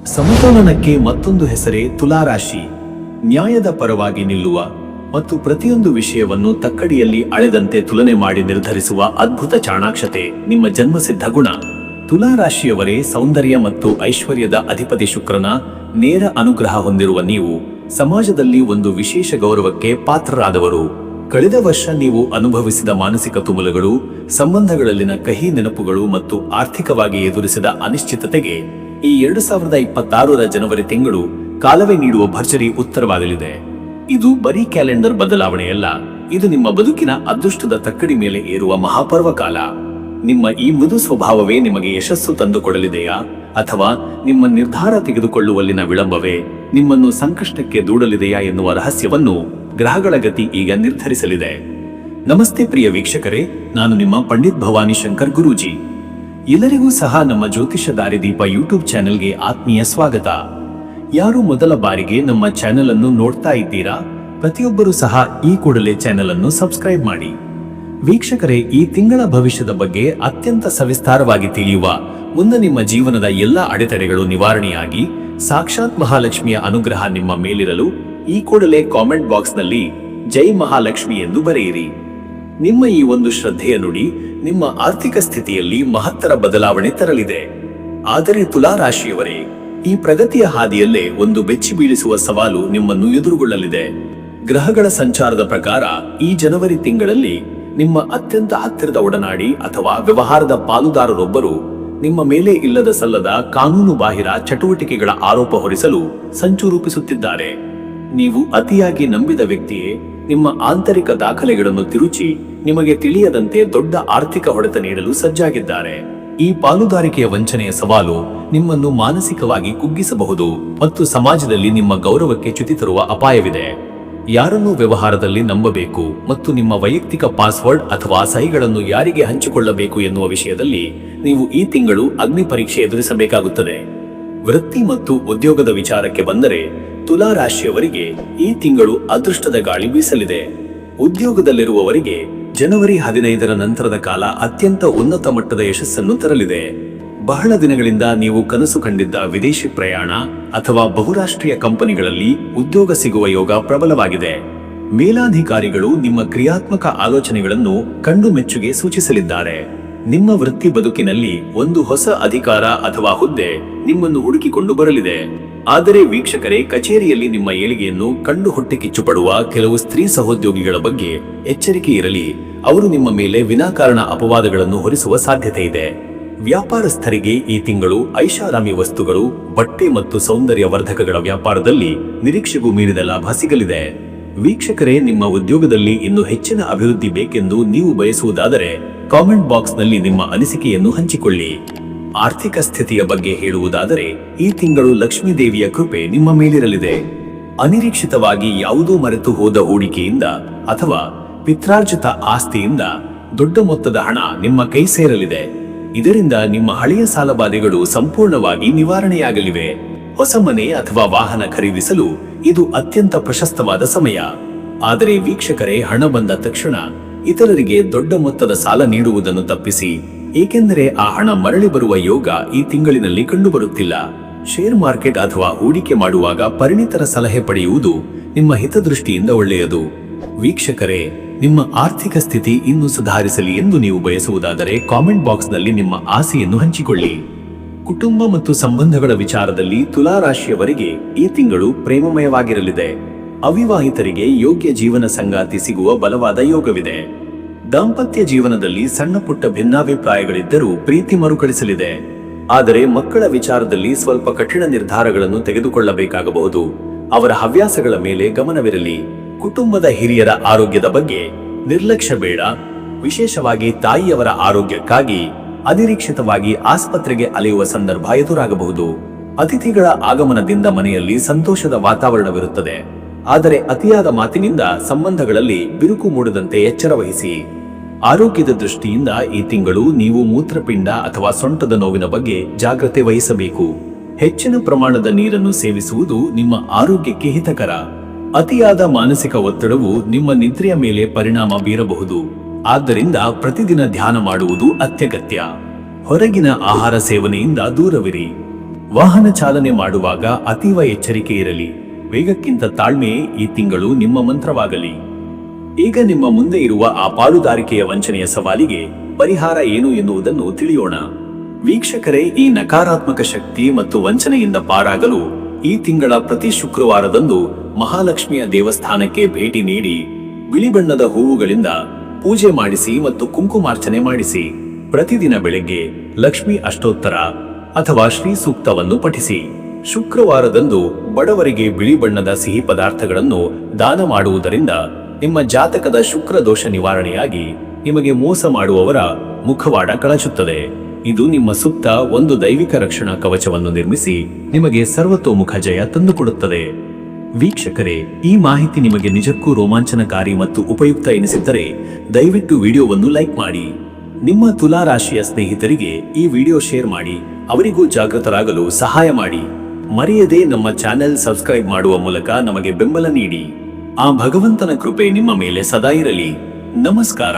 ಸಮತೋಲನಕ್ಕೆ ಮತ್ತೊಂದು ಹೆಸರೇ ತುಲಾರಾಶಿ. ನ್ಯಾಯದ ಪರವಾಗಿ ನಿಲ್ಲುವ ಮತ್ತು ಪ್ರತಿಯೊಂದು ವಿಷಯವನ್ನು ತಕ್ಕಡಿಯಲ್ಲಿ ಅಳೆದಂತೆ ತುಲನೆ ಮಾಡಿ ನಿರ್ಧರಿಸುವ ಅದ್ಭುತ ಚಾಣಾಕ್ಷತೆ ನಿಮ್ಮ ಜನ್ಮಸಿದ್ಧ ಗುಣ. ತುಲಾರಾಶಿಯವರೇ, ಸೌಂದರ್ಯ ಮತ್ತು ಐಶ್ವರ್ಯದ ಅಧಿಪತಿ ಶುಕ್ರನ ನೇರ ಅನುಗ್ರಹ ಹೊಂದಿರುವ ನೀವು ಸಮಾಜದಲ್ಲಿ ಒಂದು ವಿಶೇಷ ಗೌರವಕ್ಕೆ ಪಾತ್ರರಾದವರು. ಕಳೆದ ವರ್ಷ ನೀವು ಅನುಭವಿಸಿದ ಮಾನಸಿಕ ತುಮುಲಗಳು, ಸಂಬಂಧಗಳಲ್ಲಿನ ಕಹಿ ನೆನಪುಗಳು ಮತ್ತು ಆರ್ಥಿಕವಾಗಿ ಎದುರಿಸಿದ ಅನಿಶ್ಚಿತತೆಗೆ ಈ 2026ರ ಜನವರಿ ತಿಂಗಳು ಕಾಲವೇ ನೀಡುವ ಭರ್ಜರಿ ಉತ್ತರವಾಗಲಿದೆ. ಇದು ಬರೀ ಕ್ಯಾಲೆಂಡರ್ ಬದಲಾವಣೆಯಲ್ಲ, ಇದು ನಿಮ್ಮ ಬದುಕಿನ ಅದೃಷ್ಟದ ತಕ್ಕಡಿ ಮೇಲೆ ಏರುವ ಮಹಾಪರ್ವ ಕಾಲ. ನಿಮ್ಮ ಈ ಮೃದು ಸ್ವಭಾವವೇ ನಿಮಗೆ ಯಶಸ್ಸು ತಂದುಕೊಡಲಿದೆಯಾ, ಅಥವಾ ನಿಮ್ಮ ನಿರ್ಧಾರ ತೆಗೆದುಕೊಳ್ಳುವಲ್ಲಿನ ವಿಳಂಬವೇ ನಿಮ್ಮನ್ನು ಸಂಕಷ್ಟಕ್ಕೆ ದೂಡಲಿದೆಯಾ ಎನ್ನುವ ರಹಸ್ಯವನ್ನು ಗ್ರಹಗಳ ಗತಿ ಈಗ ನಿರ್ಧರಿಸಲಿದೆ. ನಮಸ್ತೆ ಪ್ರಿಯ ವೀಕ್ಷಕರೇ, ನಾನು ನಿಮ್ಮ ಪಂಡಿತ್ ಭವಾನಿ ಶಂಕರ್ ಗುರೂಜಿ. ಎಲ್ಲರಿಗೂ ಸಹ ನಮ್ಮ ಜ್ಯೋತಿಷ ದಾರಿದೀಪ ಯೂಟ್ಯೂಬ್ ಚಾನೆಲ್ಗೆ ಆತ್ಮೀಯ ಸ್ವಾಗತ. ಯಾರು ಮೊದಲ ಬಾರಿಗೆ ನಮ್ಮ ಚಾನೆಲ್ ಅನ್ನು ನೋಡ್ತಾ ಇದ್ದೀರಾ, ಪ್ರತಿಯೊಬ್ಬರೂ ಸಹ ಈ ಕೂಡಲೇ ಚಾನೆಲ್ ಅನ್ನು ಸಬ್ಸ್ಕ್ರೈಬ್ ಮಾಡಿ. ವೀಕ್ಷಕರೇ, ಈ ತಿಂಗಳ ಭವಿಷ್ಯದ ಬಗ್ಗೆ ಅತ್ಯಂತ ಸವಿಸ್ತಾರವಾಗಿ ತಿಳಿಯುವ ಮುನ್ನ ನಿಮ್ಮ ಜೀವನದ ಎಲ್ಲ ಅಡೆತಡೆಗಳು ನಿವಾರಣೆಯಾಗಿ ಸಾಕ್ಷಾತ್ ಮಹಾಲಕ್ಷ್ಮಿಯ ಅನುಗ್ರಹ ನಿಮ್ಮ ಮೇಲಿರಲು ಈ ಕೂಡಲೇ ಕಾಮೆಂಟ್ ಬಾಕ್ಸ್ ನಲ್ಲಿ ಜೈ ಮಹಾಲಕ್ಷ್ಮಿ ಎಂದು ಬರೆಯಿರಿ. ನಿಮ್ಮ ಈ ಒಂದು ಶ್ರದ್ಧೆಯ ನುಡಿ ನಿಮ್ಮ ಆರ್ಥಿಕ ಸ್ಥಿತಿಯಲ್ಲಿ ಮಹತ್ತರ ಬದಲಾವಣೆ ತರಲಿದೆ. ಆದರೆ ತುಲಾರಾಶಿಯವರೇ, ಈ ಪ್ರಗತಿಯ ಹಾದಿಯಲ್ಲೇ ಒಂದು ಬೆಚ್ಚಿ ಬೀಳಿಸುವ ಸವಾಲು ನಿಮ್ಮನ್ನು ಎದುರುಗೊಳ್ಳಲಿದೆ. ಗ್ರಹಗಳ ಸಂಚಾರದ ಪ್ರಕಾರ ಈ ಜನವರಿ ತಿಂಗಳಲ್ಲಿ ನಿಮ್ಮ ಅತ್ಯಂತ ಹತ್ತಿರದ ಒಡನಾಡಿ ಅಥವಾ ವ್ಯವಹಾರದ ಪಾಲುದಾರರೊಬ್ಬರು ನಿಮ್ಮ ಮೇಲೆ ಇಲ್ಲದ ಸಲ್ಲದ ಕಾನೂನು ಬಾಹಿರ ಚಟುವಟಿಕೆಗಳ ಆರೋಪ ಹೊರಿಸಲು ಸಂಚು ರೂಪಿಸುತ್ತಿದ್ದಾರೆ. ನೀವು ಅತಿಯಾಗಿ ನಂಬಿದ ವ್ಯಕ್ತಿಯೇ ನಿಮ್ಮ ಆಂತರಿಕ ದಾಖಲೆಗಳನ್ನು ತಿರುಚಿ ನಿಮಗೆ ತಿಳಿಯದಂತೆ ದೊಡ್ಡ ಆರ್ಥಿಕ ಹೊಡೆತ ನೀಡಲು ಸಜ್ಜಾಗಿದ್ದಾರೆ. ಈ ಪಾಲುದಾರಿಕೆಯ ವಂಚನೆಯ ಸವಾಲು ನಿಮ್ಮನ್ನು ಮಾನಸಿಕವಾಗಿ ಕುಗ್ಗಿಸಬಹುದು ಮತ್ತು ಸಮಾಜದಲ್ಲಿ ನಿಮ್ಮ ಗೌರವಕ್ಕೆ ಚ್ಯುತಿ ತರುವ ಅಪಾಯವಿದೆ. ಯಾರನ್ನು ವ್ಯವಹಾರದಲ್ಲಿ ನಂಬಬೇಕು ಮತ್ತು ನಿಮ್ಮ ವೈಯಕ್ತಿಕ ಪಾಸ್ವರ್ಡ್ ಅಥವಾ ಸಹಿಗಳನ್ನು ಯಾರಿಗೆ ಹಂಚಿಕೊಳ್ಳಬೇಕು ಎನ್ನುವ ವಿಷಯದಲ್ಲಿ ನೀವು ಈ ತಿಂಗಳು ಅಗ್ನಿ ಪರೀಕ್ಷೆ ಎದುರಿಸಬೇಕಾಗುತ್ತದೆ. ವೃತ್ತಿ ಮತ್ತು ಉದ್ಯೋಗದ ವಿಚಾರಕ್ಕೆ ಬಂದರೆ ತುಲಾ ರಾಶಿಯವರಿಗೆ ಈ ತಿಂಗಳು ಅದೃಷ್ಟದ ಗಾಳಿ ಬೀಸಲಿದೆ. ಉದ್ಯೋಗದಲ್ಲಿರುವವರಿಗೆ ಜನವರಿ 15ರ ನಂತರದ ಕಾಲ ಅತ್ಯಂತ ಉನ್ನತ ಮಟ್ಟದ ಯಶಸ್ಸನ್ನು ತರಲಿದೆ. ಬಹಳ ದಿನಗಳಿಂದ ನೀವು ಕನಸು ಕಂಡಿದ್ದ ವಿದೇಶಿ ಪ್ರಯಾಣ ಅಥವಾ ಬಹುರಾಷ್ಟ್ರೀಯ ಕಂಪನಿಗಳಲ್ಲಿ ಉದ್ಯೋಗ ಸಿಗುವ ಯೋಗ ಪ್ರಬಲವಾಗಿದೆ. ಮೇಲಾಧಿಕಾರಿಗಳು ನಿಮ್ಮ ಕ್ರಿಯಾತ್ಮಕ ಆಲೋಚನೆಗಳನ್ನು ಕಂಡು ಮೆಚ್ಚುಗೆ ಸೂಚಿಸಲಿದ್ದಾರೆ. ನಿಮ್ಮ ವೃತ್ತಿ ಬದುಕಿನಲ್ಲಿ ಒಂದು ಹೊಸ ಅಧಿಕಾರ ಅಥವಾ ಹುದ್ದೆ ನಿಮ್ಮನ್ನು ಹುಡುಕಿಕೊಂಡು ಬರಲಿದೆ. ಆದರೆ ವೀಕ್ಷಕರೇ, ಕಚೇರಿಯಲ್ಲಿ ನಿಮ್ಮ ಏಳಿಗೆಯನ್ನು ಕಂಡು ಹೊಟ್ಟೆ ಕಿಚ್ಚು ಪಡುವ ಕೆಲವು ಸ್ತ್ರೀ ಸಹೋದ್ಯೋಗಿಗಳ ಬಗ್ಗೆ ಎಚ್ಚರಿಕೆ ಇರಲಿ. ಅವರು ನಿಮ್ಮ ಮೇಲೆ ವಿನಾಕಾರಣ ಅಪವಾದಗಳನ್ನು ಹೊರಿಸುವ ಸಾಧ್ಯತೆ ಇದೆ. ವ್ಯಾಪಾರಸ್ಥರಿಗೆ ಈ ತಿಂಗಳು ಐಷಾರಾಮಿ ವಸ್ತುಗಳು, ಬಟ್ಟೆ ಮತ್ತು ಸೌಂದರ್ಯ ವರ್ಧಕಗಳ ವ್ಯಾಪಾರದಲ್ಲಿ ನಿರೀಕ್ಷೆಗೂ ಮೀರಿದ ಲಾಭ ಸಿಗಲಿದೆ. ವೀಕ್ಷಕರೇ, ನಿಮ್ಮ ಉದ್ಯೋಗದಲ್ಲಿ ಇನ್ನು ಹೆಚ್ಚಿನ ಅಭಿವೃದ್ಧಿ ಬೇಕೆಂದು ನೀವು ಬಯಸುವುದಾದರೆ ಕಾಮೆಂಟ್ ಬಾಕ್ಸ್ ನಲ್ಲಿ ನಿಮ್ಮ ಅನಿಸಿಕೆಯನ್ನು ಹಂಚಿಕೊಳ್ಳಿ. ಆರ್ಥಿಕ ಸ್ಥಿತಿಯ ಬಗ್ಗೆ ಹೇಳುವುದಾದರೆ ಈ ತಿಂಗಳು ಲಕ್ಷ್ಮೀ ದೇವಿಯ ಕೃಪೆ ನಿಮ್ಮ ಮೇಲಿರಲಿದೆ. ಅನಿರೀಕ್ಷಿತವಾಗಿ ಯಾವುದೋ ಮರೆತು ಹೋದ ಹೂಡಿಕೆಯಿಂದ ಅಥವಾ ಪಿತ್ರಾರ್ಜಿತ ಆಸ್ತಿಯಿಂದ ದೊಡ್ಡ ಮೊತ್ತದ ಹಣ ನಿಮ್ಮ ಕೈ ಸೇರಲಿದೆ. ಇದರಿಂದ ನಿಮ್ಮ ಹಳೆಯ ಸಾಲಬಾಧೆಗಳು ಸಂಪೂರ್ಣವಾಗಿ ನಿವಾರಣೆಯಾಗಲಿವೆ. ಹೊಸ ಮನೆ ಅಥವಾ ವಾಹನ ಖರೀದಿಸಲು ಇದು ಅತ್ಯಂತ ಪ್ರಶಸ್ತವಾದ ಸಮಯ. ಆದರೆ ವೀಕ್ಷಕರೇ, ಹಣ ಬಂದ ತಕ್ಷಣ ಇತರರಿಗೆ ದೊಡ್ಡ ಮೊತ್ತದ ಸಾಲ ನೀಡುವುದನ್ನು ತಪ್ಪಿಸಿ, ಏಕೆಂದರೆ ಆ ಹಣ ಮರಳಿ ಬರುವ ಯೋಗ ಈ ತಿಂಗಳಿನಲ್ಲಿ ಕಂಡುಬರುತ್ತಿಲ್ಲ. ಶೇರ್ ಮಾರ್ಕೆಟ್ ಅಥವಾ ಹೂಡಿಕೆ ಮಾಡುವಾಗ ಪರಿಣಿತರ ಸಲಹೆ ಪಡೆಯುವುದು ನಿಮ್ಮ ಹಿತದೃಷ್ಟಿಯಿಂದ ಒಳ್ಳೆಯದು. ವೀಕ್ಷಕರೇ, ನಿಮ್ಮ ಆರ್ಥಿಕ ಸ್ಥಿತಿ ಇನ್ನೂ ಸುಧಾರಿಸಲಿ ಎಂದು ನೀವು ಬಯಸುವುದಾದರೆ ಕಾಮೆಂಟ್ ಬಾಕ್ಸ್ ನಲ್ಲಿ ನಿಮ್ಮ ಆಸೆಯನ್ನು ಹಂಚಿಕೊಳ್ಳಿ. ಕುಟುಂಬ ಮತ್ತು ಸಂಬಂಧಗಳ ವಿಚಾರದಲ್ಲಿ ತುಲಾ ರಾಶಿಯವರಿಗೆ ಈ ತಿಂಗಳು ಪ್ರೇಮಮಯವಾಗಿರಲಿದೆ. ಅವಿವಾಹಿತರಿಗೆ ಯೋಗ್ಯ ಜೀವನ ಸಂಗಾತಿ ಸಿಗುವ ಬಲವಾದ ಯೋಗವಿದೆ. ದಾಂಪತ್ಯ ಜೀವನದಲ್ಲಿ ಸಣ್ಣ ಪುಟ್ಟ ಭಿನ್ನಾಭಿಪ್ರಾಯಗಳಿದ್ದರೂ ಪ್ರೀತಿ ಮರುಕಳಿಸಲಿದೆ. ಆದರೆ ಮಕ್ಕಳ ವಿಚಾರದಲ್ಲಿ ಸ್ವಲ್ಪ ಕಠಿಣ ನಿರ್ಧಾರಗಳನ್ನು ತೆಗೆದುಕೊಳ್ಳಬೇಕಾಗಬಹುದು. ಅವರ ಹವ್ಯಾಸಗಳ ಮೇಲೆ ಗಮನವಿರಲಿ. ಕುಟುಂಬದ ಹಿರಿಯರ ಆರೋಗ್ಯದ ಬಗ್ಗೆ ನಿರ್ಲಕ್ಷ್ಯ ಬೇಡ. ವಿಶೇಷವಾಗಿ ತಾಯಿಯವರ ಆರೋಗ್ಯಕ್ಕಾಗಿ ಅನಿರೀಕ್ಷಿತವಾಗಿ ಆಸ್ಪತ್ರೆಗೆ ಅಲೆಯುವ ಸಂದರ್ಭ ಎದುರಾಗಬಹುದು. ಅತಿಥಿಗಳ ಆಗಮನದಿಂದ ಮನೆಯಲ್ಲಿ ಸಂತೋಷದ ವಾತಾವರಣವಿರುತ್ತದೆ. ಆದರೆ ಅತಿಯಾದ ಮಾತಿನಿಂದ ಸಂಬಂಧಗಳಲ್ಲಿ ಬಿರುಕು ಮೂಡದಂತೆ ಎಚ್ಚರ ವಹಿಸಿ. ಆರೋಗ್ಯದ ದೃಷ್ಟಿಯಿಂದ ಈ ತಿಂಗಳು ನೀವು ಮೂತ್ರಪಿಂಡ ಅಥವಾ ಸೊಂಟದ ನೋವಿನ ಬಗ್ಗೆ ಜಾಗ್ರತೆ ವಹಿಸಬೇಕು. ಹೆಚ್ಚಿನ ಪ್ರಮಾಣದ ನೀರನ್ನು ಸೇವಿಸುವುದು ನಿಮ್ಮ ಆರೋಗ್ಯಕ್ಕೆ ಹಿತಕರ. ಅತಿಯಾದ ಮಾನಸಿಕ ಒತ್ತಡವು ನಿಮ್ಮ ನಿದ್ರೆಯ ಮೇಲೆ ಪರಿಣಾಮ ಬೀರಬಹುದು. ಆದ್ದರಿಂದ ಪ್ರತಿದಿನ ಧ್ಯಾನ ಮಾಡುವುದು ಅತ್ಯಗತ್ಯ. ಹೊರಗಿನ ಆಹಾರ ಸೇವನೆಯಿಂದ ದೂರವಿರಿ. ವಾಹನ ಚಾಲನೆ ಮಾಡುವಾಗ ಅತೀವ ಎಚ್ಚರಿಕೆ ಇರಲಿ. ವೇಗಕ್ಕಿಂತ ತಾಳ್ಮೆಯೇ ಈ ತಿಂಗಳು ನಿಮ್ಮ ಮಂತ್ರವಾಗಲಿ. ಈಗ ನಿಮ್ಮ ಮುಂದೆ ಇರುವ ಆ ಪಾಲುದಾರಿಕೆಯ ವಂಚನೆಯ ಸವಾಲಿಗೆ ಪರಿಹಾರ ಏನು ಎನ್ನುವುದನ್ನು ತಿಳಿಯೋಣ. ವೀಕ್ಷಕರೇ, ಈ ನಕಾರಾತ್ಮಕ ಶಕ್ತಿ ಮತ್ತು ವಂಚನೆಯಿಂದ ಪಾರಾಗಲು ಈ ತಿಂಗಳ ಪ್ರತಿ ಶುಕ್ರವಾರದಂದು ಮಹಾಲಕ್ಷ್ಮಿಯ ದೇವಸ್ಥಾನಕ್ಕೆ ಭೇಟಿ ನೀಡಿ ಬಿಳಿ ಬಣ್ಣದ ಹೂವುಗಳಿಂದ ಪೂಜೆ ಮಾಡಿಸಿ ಮತ್ತು ಕುಂಕುಮಾರ್ಚನೆ ಮಾಡಿಸಿ. ಪ್ರತಿದಿನ ಬೆಳಗ್ಗೆ ಲಕ್ಷ್ಮಿ ಅಷ್ಟೋತ್ತರ ಅಥವಾ ಶ್ರೀ ಸೂಕ್ತವನ್ನು ಪಠಿಸಿ. ಶುಕ್ರವಾರದಂದು ಬಡವರಿಗೆ ಬಿಳಿ ಬಣ್ಣದ ಸಿಹಿ ಪದಾರ್ಥಗಳನ್ನು ದಾನ ಮಾಡುವುದರಿಂದ ನಿಮ್ಮ ಜಾತಕದ ಶುಕ್ರ ದೋಷ ನಿವಾರಣೆಯಾಗಿ ನಿಮಗೆ ಮೋಸ ಮಾಡುವವರ ಮುಖವಾಡ ಕಳಚುತ್ತದೆ. ಇದು ನಿಮ್ಮ ಸುತ್ತ ಒಂದು ದೈವಿಕ ರಕ್ಷಣಾ ಕವಚವನ್ನು ನಿರ್ಮಿಸಿ ನಿಮಗೆ ಸರ್ವತೋಮುಖ ಜಯ ತಂದುಕೊಡುತ್ತದೆ. ವೀಕ್ಷಕರೇ, ಈ ಮಾಹಿತಿ ನಿಮಗೆ ನಿಜಕ್ಕೂ ರೋಮಾಂಚನಕಾರಿ ಮತ್ತು ಉಪಯುಕ್ತ ಎನಿಸಿದ್ದರೆ ದಯವಿಟ್ಟು ವಿಡಿಯೋವನ್ನು ಲೈಕ್ ಮಾಡಿ. ನಿಮ್ಮ ತುಲಾ ರಾಶಿಯ ಸ್ನೇಹಿತರಿಗೆ ಈ ವಿಡಿಯೋ ಶೇರ್ ಮಾಡಿ, ಅವರಿಗೂ ಜಾಗೃತರಾಗಲು ಸಹಾಯ ಮಾಡಿ. ಮರೆಯದೆ ನಮ್ಮ ಚಾನೆಲ್ ಸಬ್ಸ್ಕ್ರೈಬ್ ಮಾಡುವ ಮೂಲಕ ನಮಗೆ ಬೆಂಬಲ ನೀಡಿ. ಆ ಭಗವಂತನ ಕೃಪೆ ನಿಮ್ಮ ಮೇಲೆ ಸದಾ ಇರಲಿ. ನಮಸ್ಕಾರ.